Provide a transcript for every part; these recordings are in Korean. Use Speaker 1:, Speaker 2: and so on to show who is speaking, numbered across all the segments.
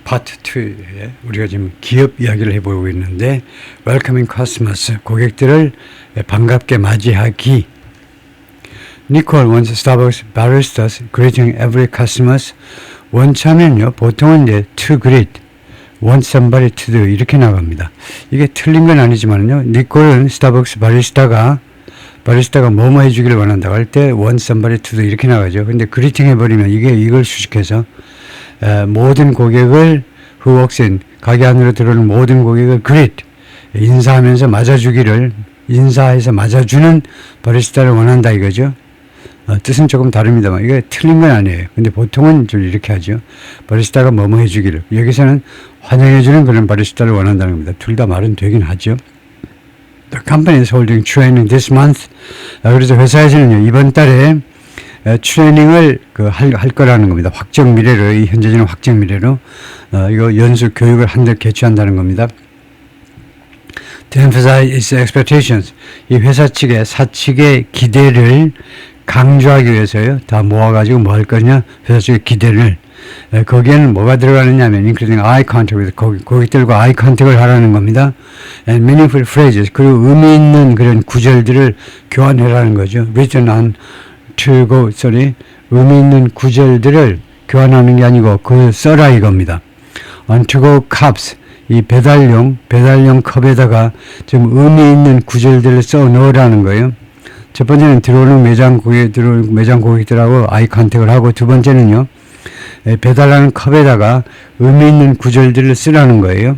Speaker 1: 파트 2에 우리가 지금 기업 이야기를 해보고 있는데 Welcoming Customers, 고객들을 반갑게 맞이하기. Nicole wants Starbucks baristas greeting every customers. 원차면요 보통은 이제 to greet, want somebody to do 이렇게 나갑니다. 이게 틀린 건 아니지만요, 니콜은 스타벅스 바리스타가 뭐뭐 해주기를 원한다고 할 때 want somebody to do 이렇게 나가죠. 근데 그리팅 해버리면 이걸 수식해서 모든 고객을 who walks in, 가게 안으로 들어오는 모든 고객을 greet, 인사하면서 인사해서 맞아주는 바리스타를 원한다 이거죠. 뜻은 조금 다릅니다만 이게 틀린 건 아니에요. 근데 보통은 좀 이렇게 하죠. 바리스타가 뭐뭐 해주기를, 여기서는 환영해주는 그런 바리스타를 원한다는 겁니다. 둘 다 말은 되긴 하죠. The company is holding training this month. 그래서 회사에서는요, 이번 달에 트레이닝을 할 거라는 겁니다. 확정 미래로, 이 현재적인 확정 미래로 이거 연수 교육을 한달 개최한다는 겁니다. To emphasize its expectations, 이 회사 측의 사측의 기대를 강조하기 위해서요, 다 모아가지고 뭐 할 거냐, 회사 측의 기대를. 거기에는 뭐가 들어가느냐 하면 including eye contact with, 고객들과 eye contact을 하라는 겁니다. And meaningful phrases, 그리고 의미 있는 그런 구절들을 교환해라는 거죠. written on to go, 의미 있는 구절들을 교환하는 게 아니고 그 써라 이겁니다. on to go cups, 이 배달용 컵에다가 좀 의미 있는 구절들을 써 넣으라는 거예요. 첫 번째는 들어오는 매장 고객들하고 아이 컨택을 하고, 두 번째는요, 배달하는 컵에다가 의미 있는 구절들을 쓰라는 거예요.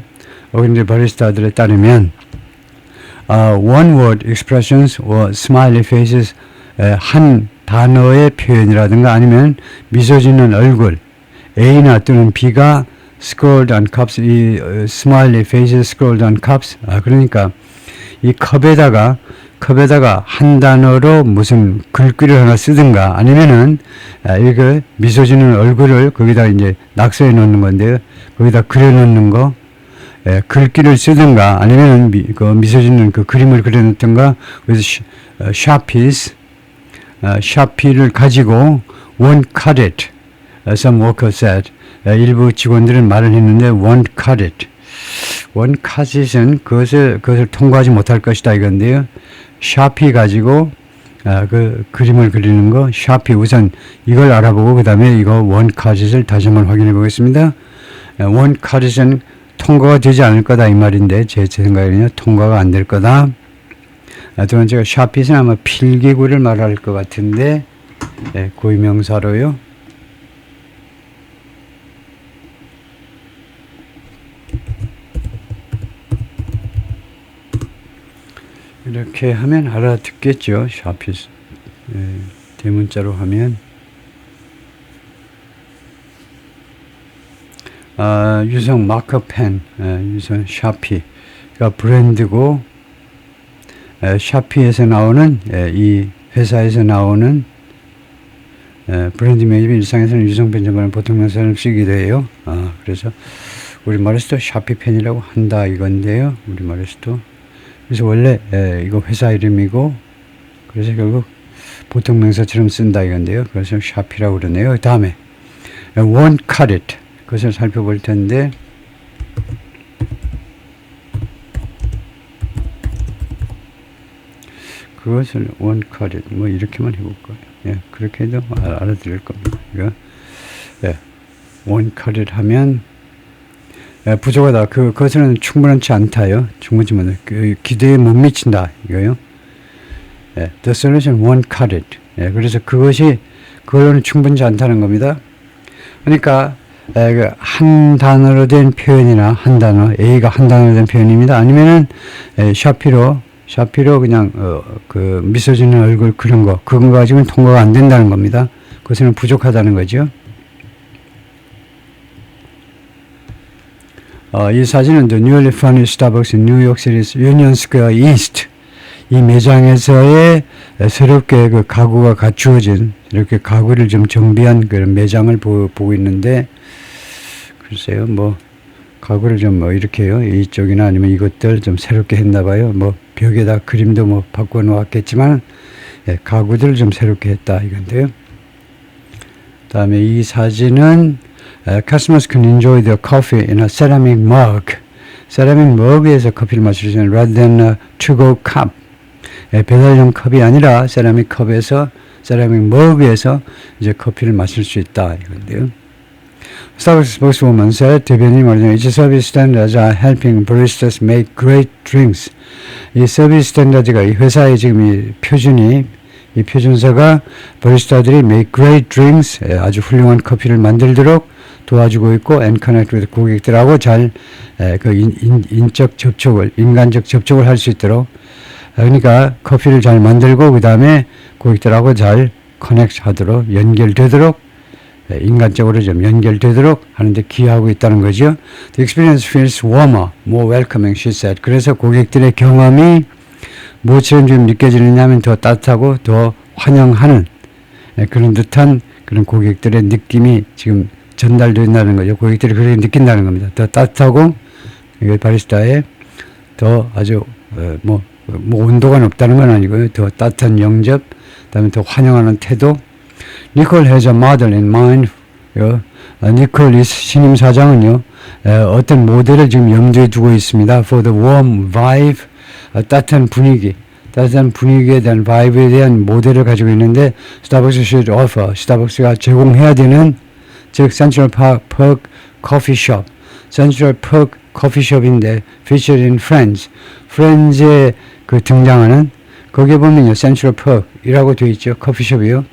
Speaker 1: 근데 바리스타들에 따르면 one word expressions or smiley faces, 한 단어의 표현이라든가 아니면 미소 짓는 얼굴, A나 또는 B가 scrolled on cups, 이 smiley faces scrolled on cups, 그러니까 이 컵에다가 한 단어로 무슨 글귀를 하나 쓰든가 아니면은 이거 미소 짓는 얼굴을 거기다 이제 낙서해 놓는 건데요, 거기다 그려 놓는 거, 글귀를 쓰든가 아니면은 미소 짓는 그 그림을 그려 놓든가. 그래서 샤피를 가지고 won't cut it, some workers said, 일부 직원들은 말을 했는데 won't cut it. won't cut it은 그것을 통과하지 못할 것이다 이건데요. 샤피 가지고 그 그림을 그리는 거, 샤피, 우선 이걸 알아보고 그 다음에 이거 won't cut it을 다시 한번 확인해 보겠습니다. won't cut it은 통과가 되지 않을 거다 이 말인데 제 생각에는요, 통과가 안 될 거다. 두 번째가 샤핏은 아마 필기구를 말할 것 같은데, 고유명사로요. 이렇게 하면 알아듣겠죠. 샤핏. 대문자로 하면 유성 마커펜, 유성 샤피가 브랜드고, 샤피에서 나오는, 이 회사에서 나오는 브랜드 매입 일상에서는 유성펜 전반을 보통 명사를 쓰기도 해요. 그래서 우리말에서도 샤피펜이라고 한다 이건데요, 우리말에서도. 그래서 원래 이거 회사 이름이고, 그래서 결국 보통 명사처럼 쓴다 이건데요. 그래서 샤피라고 그러네요. 그 다음에 won't cut it, 그것을 살펴볼 텐데, 그것을 won't cut it, 뭐 이렇게만 해볼 거예요. 그렇게 해도 알아들을 겁니다. 이거 won't cut it 하면 부족하다, 그것은 충분치 않다요. 충분치 못해, 기대에 못 미친다 이거요. The solution won't cut it. 그래서 그걸로는 충분치 않다는 겁니다. 그러니까 한 단어로 된 표현이나 한 단어, A가 한 단어로 된 표현입니다. 아니면은 샤피로 그냥 그 미소 짓는 얼굴 그런 거, 그거 가지고는 통과가 안 된다는 겁니다. 그것은 부족하다는 거죠. 이 사진은 The newly furnished Starbucks in New York City's Union Square East, 이 매장에서의 새롭게 그 가구가 갖추어진, 이렇게 가구를 좀 정비한 그런 매장을 보고 있는데, 글쎄요, 뭐 가구를 좀 뭐 이렇게요, 이쪽이나 아니면 이것들 좀 새롭게 했나봐요. 뭐 벽에다 그림도 뭐 바꿔 놓았겠지만, 가구들을 좀 새롭게 했다 이건데요. 다음에 이 사진은 customers can enjoy their coffee in a ceramic mug. ceramic mug에서 커피를 마실 수 있는 rather than a to-go cup. 배달용 컵이 아니라 세라믹 컵에서 세라믹 머그에서 이제 커피를 마실 수 있다 이건데요. Starbucks spokeswoman said, 대변인이 말하자면 its service standards are helping baristas make great drinks. 이 서비스 스탠다드가 이 회사의 지금 이 표준이 이 표준서가 바리스타들이 make great drinks 아주 훌륭한 커피를 만들도록 도와주고 있고 and connect with 고객들하고 잘 그 인적 접촉을 인간적 접촉을 할 수 있도록 그러니까 커피를 잘 만들고 그 다음에 고객들하고 잘 커넥트 하도록 연결되도록 인간적으로 좀 연결되도록 하는데 기여하고 있다는 거죠. The experience feels warmer, more welcoming, she said. 그래서 고객들의 경험이 무엇처럼 좀 느껴지느냐 하면 더 따뜻하고 더 환영하는 그런 듯한 그런 고객들의 느낌이 지금 전달된다는 거죠. 고객들이 그렇게 느낀다는 겁니다. 더 따뜻하고 바리스타의 더 아주 뭐 온도가 높다는 건 아니고요. 더 따뜻한 영접, 그다음에 더 환영하는 태도. Nicole has a model in mind. 니콜 이 신임 사장은요, 어떤 모델을 지금 염두에 두고 있습니다. For the warm vibe, 따뜻한 분위기, 따뜻한 분위기에 대한 vibe에 대한 모델을 가지고 있는데, Starbucks should offer, 스타벅스가 제공해야 되는, 즉 Central Park Coffee Shop, Central Park 커피숍인데 featured in Friends, Friends에 그 등장하는 거기에 보면요 Central Park이라고 되어 있죠. 커피숍이요.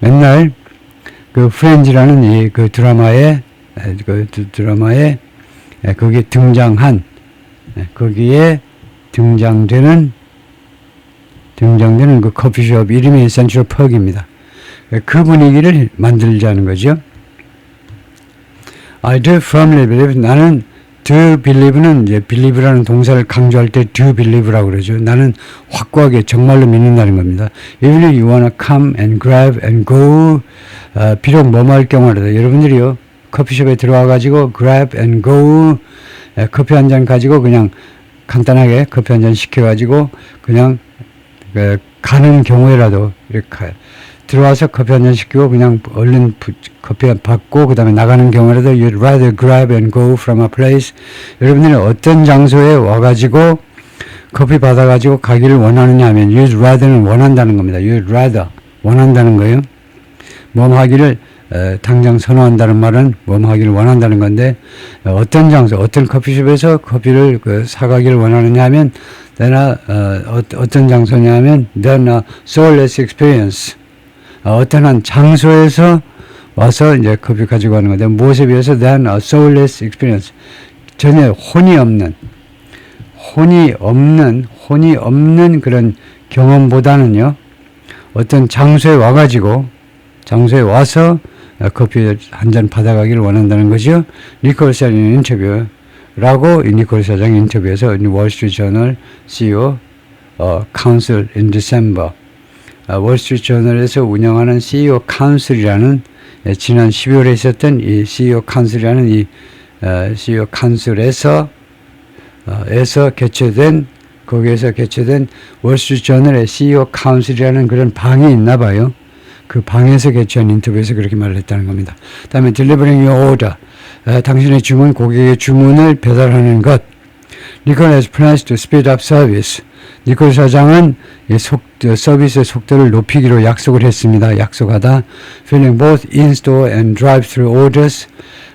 Speaker 1: 맨날 그 Friends라는 이 그 드라마에 거기에 등장한 거기에 등장되는 그 커피숍 이름이 Central Park입니다. 그 분위기를 만들자는 거죠. I do firmly believe 나는 do believe는 이제 believe라는 동사를 강조할 때 do believe라고 그러죠. 나는 확고하게 정말로 믿는다는 겁니다. Even if you wanna come and grab and go, 비록 뭐뭐 할 경우라도 여러분들이요 커피숍에 들어와 가지고 grab and go, 커피 한 잔 가지고 그냥 간단하게 커피 한 잔 시켜 가지고 그냥 가는 경우에라도 이렇게 들어와서 커피 한 잔 시키고 그냥 얼른 커피 받고 그 다음에 나가는 경우라도 you'd rather grab and go from a place. 여러분들이 어떤 장소에 와가지고 커피 받아가지고 가기를 원하느냐 하면 you'd rather는 원한다는 겁니다. you'd rather 원한다는 거예요. 뭐뭐 하기를 당장 선호한다는 말은 뭐뭐 하기를 원한다는 건데 어떤 장소 어떤 커피숍에서 커피를 사가기를 원하느냐 하면 어떤 장소냐 하면 then a soulless experience. 어떤 한 장소에서 와서 이제 커피 가지고 가는 건데 무엇에 비해서 than a soulless experience 전혀 혼이 없는 그런 경험보다는요 어떤 장소에 와서 커피 한 잔 받아가기를 원한다는 거죠. 니콜 사장 인터뷰라고 니콜 사장 인터뷰에서 월스트리트저널 CEO Council in December 월스트리트저널에서 운영하는 CEO 카운슬이라는 지난 12월에 있었던 이 CEO 카운슬이라는 이 CEO 카운슬에서 거기에서 개최된 월스트리트저널의 CEO 카운슬이라는 그런 방이 있나 봐요. 그 방에서 개최한 인터뷰에서 그렇게 말을 했다는 겁니다. 다음에 delivering your order, 당신의 주문, 고객의 주문을 배달하는 것. Nicole has plans to speed up service. 니콜 사장은 서비스의 속도를 높이기로 약속을 했습니다. 약속하다. Filling both in-store and drive-through orders.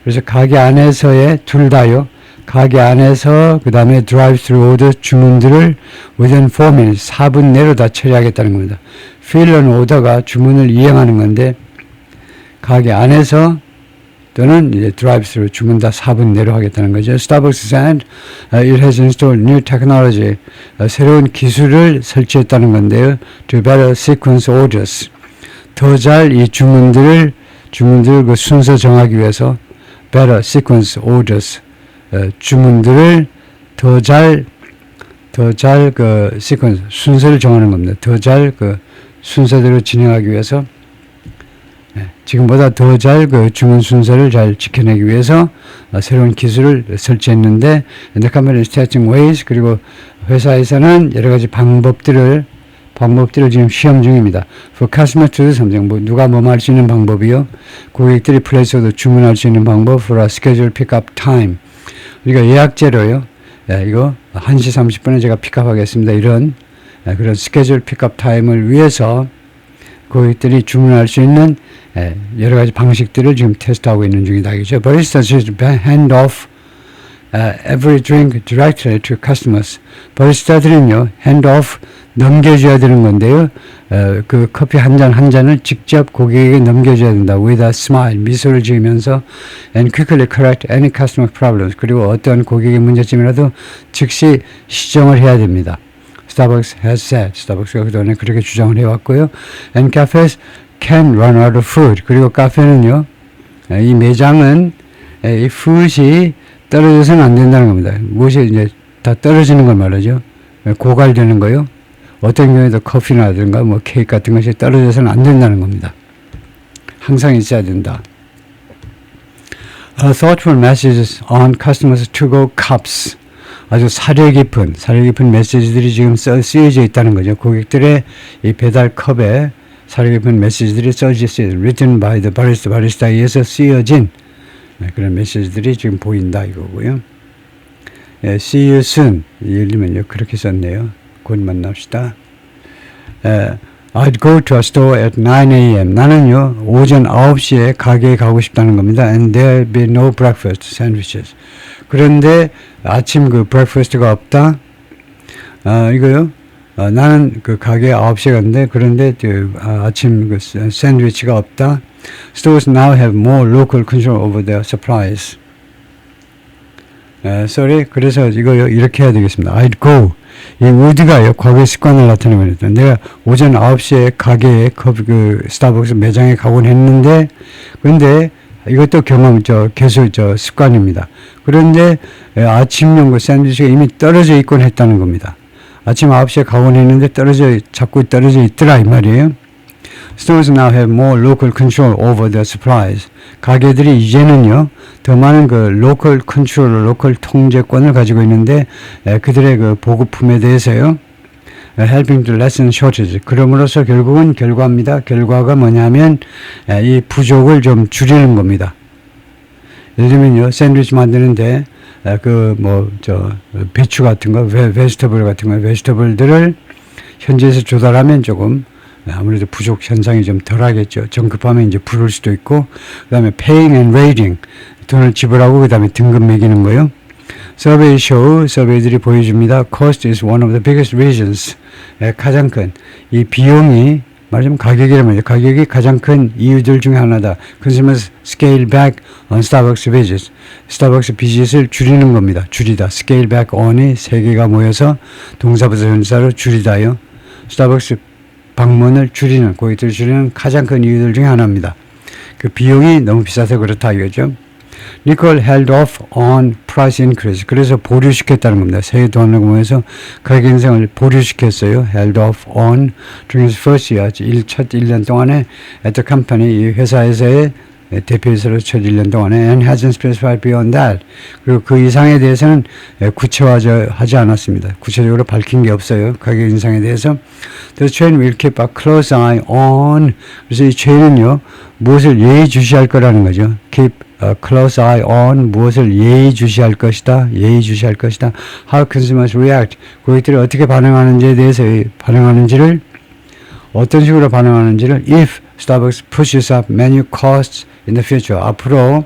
Speaker 1: 그래서 가게 안에서의 둘 다요. 가게 안에서 그 다음에 drive-through order 주문들을 within 4 minutes, 4분 내로 다 처리하겠다는 겁니다. Fill-in order가 주문을 이행하는 건데 가게 안에서 또는 이제 drive-through 주문 다 4분 내로 하겠다는 거죠. Starbucks said it has installed new technology. 새로운 기술을 설치했다는 건데요. To better sequence orders. 더 잘 이 주문들 그 순서 정하기 위해서 better sequence orders. 주문들을 더 잘 그 sequence 순서를 정하는 겁니다. 더 잘 그 순서대로 진행하기 위해서 지금보다 더 잘 그 주문 순서를 잘 지켜내기 위해서 새로운 기술을 설치했는데 the company is testing ways 그리고 회사에서는 여러 가지 방법들을 방법들을 지금 시험 중입니다. For customer to do something, 뭐 누가 뭐 할 수 있는 방법이요. 고객들이 플레이스에도 주문할 수 있는 방법. For a schedule pickup time. 우리가 예약제로요. 이거 1시 30분에 제가 픽업하겠습니다. 이런 그런 스케줄 픽업 타임을 위해서 고객들이 주문할 수 있는 여러 가지 방식들을 지금 테스트하고 있는 중이다. 그죠? Baristas should hand off every drink directly to customers. 바리스타들은요, hand off 넘겨줘야 되는 건데요. 그 커피 한 잔 한 잔을 직접 고객에게 넘겨줘야 된다. With a smile, 미소를 지으면서 and quickly correct any customer problems. 그리고 어떤 고객의 문제점이라도 즉시 시정을 해야 됩니다. Starbucks has said. 스타벅스가 그동안에 그렇게 주장을 해왔고요. And cafes can run out of food. 그리고 카페는요, 이 매장은 이 food이 떨어져서는 안 된다는 겁니다. 무엇이 이제 다 떨어지는 걸 말하죠. 고갈되는 거요. 어떤 경우에도 커피나든가 뭐 케이크 같은 것이 떨어져서는 안 된다는 겁니다. 항상 있어야 된다. Thoughtful messages on customers to-go cups. 아주 사려 깊은 메시지들이 지금 쓰여져 있다는 거죠. 고객들의 이 배달 컵에 사려 깊은 메시지들이 써져 있어요. Written by the barista, 바리스타에 의해서 쓰여진 그런 메시지들이 지금 보인다 이거고요. See you soon. 예를 들면요, 그렇게 썼네요. 곧 만납시다. I'd go to a store at 9 a.m. 나는요, 오전 9시에 가게에 가고 싶다는 겁니다. And there'll be no breakfast sandwiches. 그런데 아침 그 breakfast가 없다. 이거요. 나는 그 가게에 9시에 갔는데 그런데 그 아침 그 샌드위치가 없다. Stores now have more local control over their supplies. sorry. 그래서 이거요, 이렇게 해야 되겠습니다. I'd go. 이 would가요, 과거의 습관을 나타내면서 내가 오전 9시에 가게에 그 스타벅스 매장에 가곤 했는데, 근데 이것도 계속 습관입니다. 그런데 아침용 그 샌드위치가 이미 떨어져 있곤 했다는 겁니다. 아침 9시에 가곤 했는데 자꾸 떨어져 있더라 이 말이에요. Stores now have more local control over their supplies. 가게들이 이제는요, 더 많은 그 local control, local 통제권을 가지고 있는데, 그들의 그 보급품에 대해서요, helping to lessen shortage. 그럼으로써 결국은 결과입니다. 결과가 뭐냐면, 이 부족을 좀 줄이는 겁니다. 예를 들면요, 샌드위치 만드는데, 배추 같은 거, 베지터블 같은 거, 베지터블들을 현지에서 조달하면 조금, 아무래도 부족 현상이 좀 덜하겠죠. 정급하면 이제 부를 수도 있고, 그 다음에 paying and rating, 돈을 지불하고 그 다음에 등급 매기는 거요. 서베이들이 보여줍니다. Cost is one of the biggest reasons. 가장 큰, 이 비용이, 말하자면 가격이라면 가격이 가장 큰 이유들 중에 하나다. Consumers scale back on Starbucks visits. 스타벅스 비짓을 줄이는 겁니다. 줄이다. Scale back on이 세 개가 모여서 동사부사 현사로 줄이다요. 스타벅스 방문을 줄이는, 고객들을 줄이는 가장 큰 이유들 중에 하나입니다. 그 비용이 너무 비싸서 그렇다 이거죠. Nicole held off on price increase. 그래서 보류시켰다는 겁니다. 세계 돈을 모여서 가격 인상을 보류시켰어요. Held off on during his first year. 첫 1년 동안에 at the company, 이 회사에서의 대표이사로 첫 1년 동안에 and hasn't specified beyond that. 그리고 그 이상에 대해서는 구체화하지 않았습니다. 구체적으로 밝힌 게 없어요. 가격 인상에 대해서. The chain will keep a close eye on. 그래서 이 chain은요, 무엇을 예의주시할 거라는 거죠. Keep a close eye on. 무엇을 예의주시할 것이다. 예의주시할 것이다. How consumers react. 고객들이 어떻게 반응하는지에 대해서 어떤 식으로 반응하는지를 if Starbucks pushes up menu costs in the future. 앞으로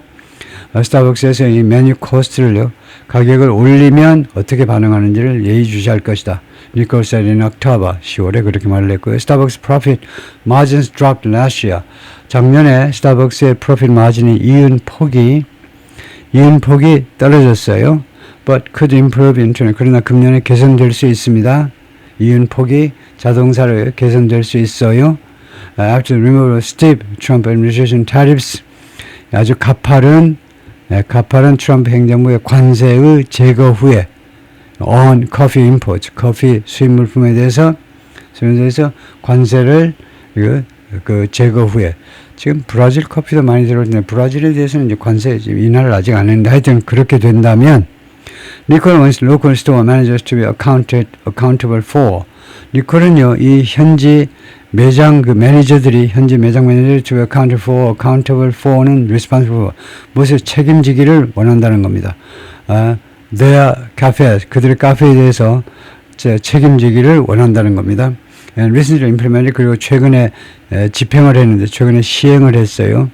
Speaker 1: 스타벅스에서 이 메뉴 코스트를요, 가격을 올리면 어떻게 반응하는지를 예의주시할 것이다. Nicole said in October, 10월에 그렇게 말을 했고요. Starbucks profit margins dropped last year. 작년에 스타벅스의 프로핏 마진이 이은 폭이 떨어졌어요. But could improve in 20. 그러나 금년에 개선될 수 있습니다. 이은 폭이 자동사로 개선될 수 있어요. After the removal of steep Trump administration tariffs, 아주 가파른 트럼프 행정부의 관세의 제거 후에 on coffee imports, 커피 수입 물품에 대해서 관세를 제거 후에, 지금 브라질 커피도 많이 들어오는데 브라질에 대해서는 이제 관세 인하를 아직 안 했는데, 하여튼 그렇게 된다면 Nicole wants local store managers to be accountable for. 니콜은요, 이 현지 매장 그 매니저들이, 현지 매장 매니저들이 to be accountable for는 responsible for. 무엇을 책임지기를 원한다는 겁니다. their cafes, 그들의 카페에 대해서 책임지기를 원한다는 겁니다. And recently implemented, 그리고 최근에 집행을 했는데, 최근에 시행을 했어요.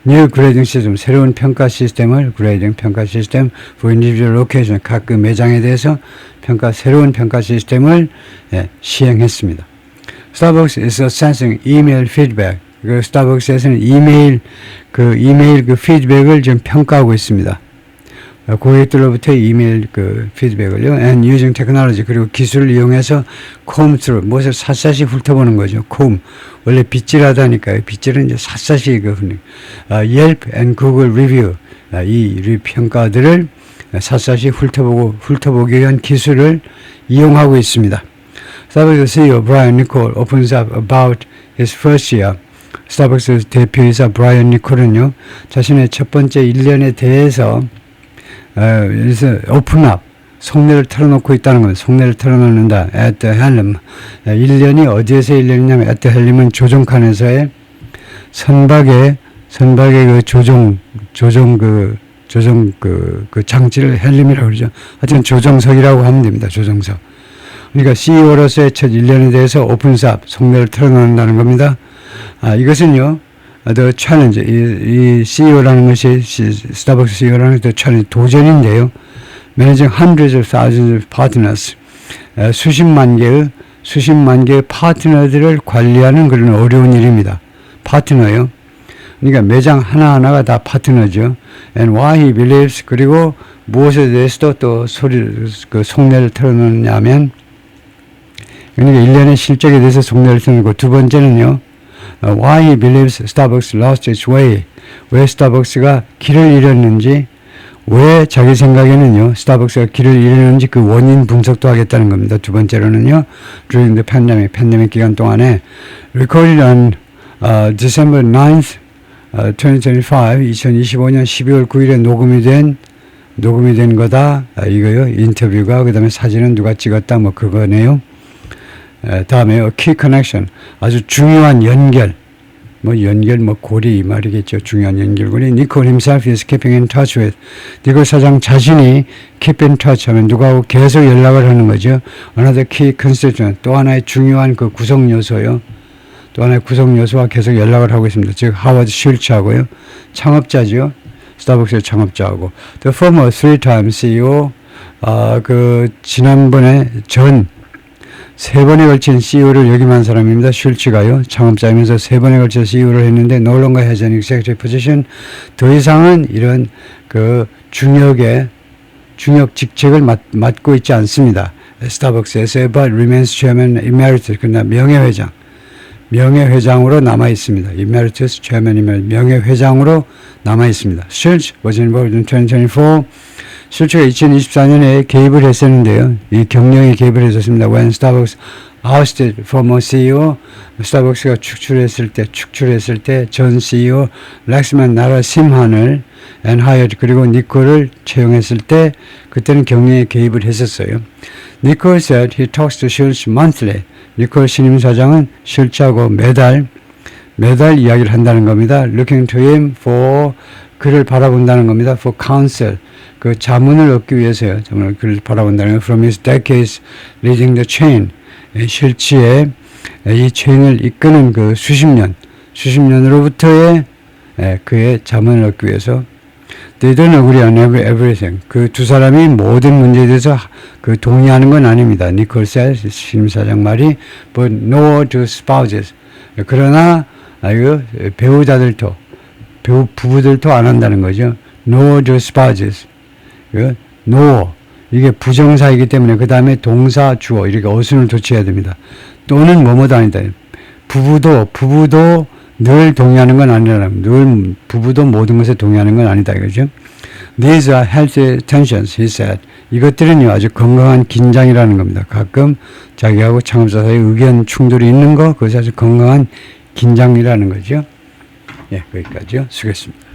Speaker 1: New grading system, 새로운 평가 시스템을, grading 평가 시스템, for individual location, 각 그 매장에 대해서 새로운 평가 시스템을 시행했습니다. Starbucks is assessing email feedback. 그 스타벅스에서는 이메일 그 피드백을 지금 평가하고 있습니다. 고객들로부터 이메일 그 피드백을요. And using technology, 그리고 기술을 이용해서 comb through, 무엇을 샅샅이 훑어보는 거죠. comb. 원래 빗질하다니까요. 빗질은 이제 샅샅이 Yelp and Google review, 이 평가들을 샅샅이 훑어보기 위한 기술을 이용하고 있습니다. 스타벅스 CEO Brian Niccol opens up about his first year. 스타벅스 대표이사 브라이언 니콜은요, 자신의 첫 번째 1년에 대해서 오픈업, 속내를 털어놓고 있다는 겁니다. 속내를 털어놓는다. At the helm. 1년이 어디에서 1년이냐면 at the helm은 조종칸에서의 선박의 그 조종 장치를 헬림이라고 그러죠. 하여튼 조종석이라고 하면 됩니다. 조종석. 그러니까 CEO로서의 첫 1년에 대해서 오픈삽, 속내를 털어놓는다는 겁니다. 이것은요, the challenge, 이 CEO라는 것이, 스타벅스 CEO라는 것이 challenge, 도전인데요. Managing hundreds of thousands of partners, 수십만 개의 파트너들을 관리하는 그런 어려운 일입니다. 파트너요. 그러니까 매장 하나하나가 다 파트너죠. And why he believes, 그리고 무엇에 대해서도 또 속내를 털어놓느냐면, 그러니까 1년의 실적에 대해서 속내를 털어놓고, 두 번째는요, why he believes Starbucks lost its way. 왜 스타벅스가 길을 잃었는지, 왜 자기 생각에는요, 스타벅스가 길을 잃었는지 그 원인 분석도 하겠다는 겁니다. 두 번째로는요, during the 팬데믹 기간 동안에 recorded on December 9th, 2025년 12월 9일에 녹음이 된 거다. 이거요. 인터뷰가, 그 다음에 사진은 누가 찍었다. 뭐 그거네요. 다음에 key connection. 아주 중요한 연결. 고리 이 말이겠죠. 중요한 연결고리. 니콜 himself is keeping in touch with. 니콜 사장 자신이 keep in touch 하면 누구하고 계속 연락을 하는 거죠. Another key constituent. 또 하나의 중요한 그 구성 요소요. 또 하나의 구성 요소와 계속 연락을 하고 있습니다. 즉 하워드 슐츠하고요. 창업자죠. 스타벅스의 창업자하고. The former three-time CEO. 지난번에 세 번에 걸친 CEO를 역임한 사람입니다. 슐츠가요. 창업자이면서 세 번에 걸쳐 CEO를 했는데 no longer has an executive position. 더 이상은 이런 그 중역 직책을 맡고 있지 않습니다. 스타벅스에서 but remains chairman emeritus. 그러나 명예회장으로 남아 있습니다. emeritus chairman emeritus. 명예회장으로 남아 있습니다. Schultz was involved in 2024. 실제로 2024년에 개입을 했었는데요. 이 경영에 개입을 했었습니다. When Starbucks ousted former CEO, 스타벅스가 축출했을 때 전 CEO 렉스만 나라심한을 and hired, 그리고 니콜을 채용했을 때 그때는 경영에 개입을 했었어요. 니콜 said he talks to Schultz monthly. 니콜 신임 사장은 슐츠하고 매달 이야기를 한다는 겁니다. Looking to him for, 그를 바라본다는 겁니다. For counsel, 그 자문을 얻기 위해서요. 그를 바라본다는 거. From his decades leading the chain, 슐츠의 이 체인을 이끄는 그 수십 년으로부터의 그의 자문을 얻기 위해서. They don't agree on everything. 그 두 사람이 모든 문제에 대해서 그 동의하는 건 아닙니다. 니콜 says, 신임 사장 말이, but no to spouses. 그러나 부부들도 안 한다는 거죠. No to spouses. no, 이게 부정사이기 때문에 그 다음에 동사 주어 이렇게 어순을 도치해야 됩니다. 또는 뭐뭐도 아니다. 부부도 늘 동의하는 건 아니라, 늘 부부도 모든 것에 동의하는 건 아니다 이거죠. These are healthy tensions, he said. 이것들은요 아주 건강한 긴장이라는 겁니다. 가끔 자기하고 창업자 사이에 의견 충돌이 있는 거, 그것이 아주 건강한 긴장이라는 거죠. 예, 거기까지요. 수고했습니다.